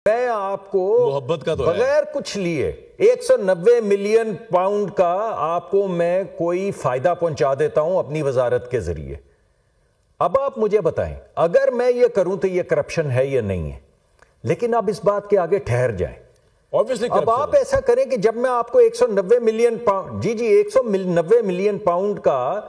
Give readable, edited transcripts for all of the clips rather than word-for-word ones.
میں آپ کو محبت کا تو بغیر کچھ لیے 190 ملین پاؤنڈ کا آپ کو میں کوئی فائدہ پہنچا دیتا ہوں اپنی وزارت کے ذریعے. اب آپ مجھے بتائیں اگر میں یہ کروں تو یہ کرپشن ہے یا نہیں ہے. لیکن اب اس بات کے آگے ٹھہر جائیں. اب آپ ایسا کریں کہ جب میں آپ کو 190 ملین پاؤنڈ 190 ملین پاؤنڈ کا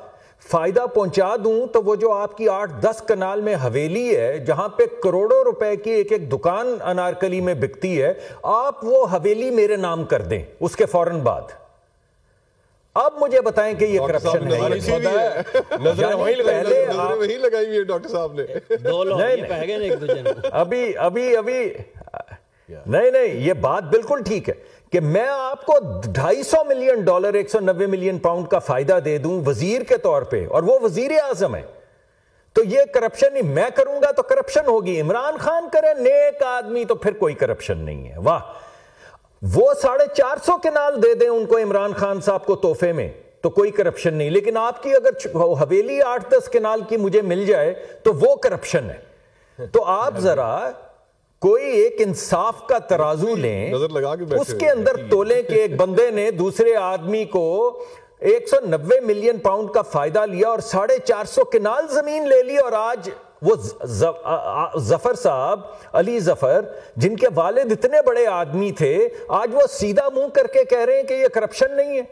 فائدہ پہنچا دوں تو وہ جو آپ کی 8-10 کنال میں حویلی ہے جہاں پہ کروڑوں روپے کی ایک دکان انارکلی میں بکتی ہے, آپ وہ حویلی میرے نام کر دیں اس کے فوراً بعد. اب مجھے بتائیں کہ یہ کرپشن ہے. وہی لگائی ہوئی ہے ڈاکٹر صاحب نے. ابھی نہیں یہ بات بالکل ٹھیک ہے کہ میں آپ کو $250 ملین 190 ملین پاؤنڈ کا فائدہ دے دوں وزیر کے طور پہ, اور وہ وزیر اعظم ہے, تو یہ کرپشن نہیں. میں کروں گا تو کرپشن ہوگی. عمران خان کرے نیک آدمی تو پھر کوئی کرپشن نہیں ہے. واہ, وہ 450 کنال دے دیں ان کو عمران خان صاحب کو تحفے میں تو کوئی کرپشن نہیں. لیکن آپ کی اگر حویلی 8-10 کنال کی مجھے مل جائے تو وہ کرپشن ہے. تو آپ ذرا کوئی ایک انصاف کا ترازو لیں, اس کے اندر تولیں کہ ایک بندے نے دوسرے آدمی کو 190 ملین پاؤنڈ کا فائدہ لیا اور 450 کنال زمین لے لی, اور آج وہ ظفر صاحب, علی ظفر, جن کے والد اتنے بڑے آدمی تھے, آج وہ سیدھا منہ کر کے کہہ رہے ہیں کہ یہ کرپشن نہیں ہے.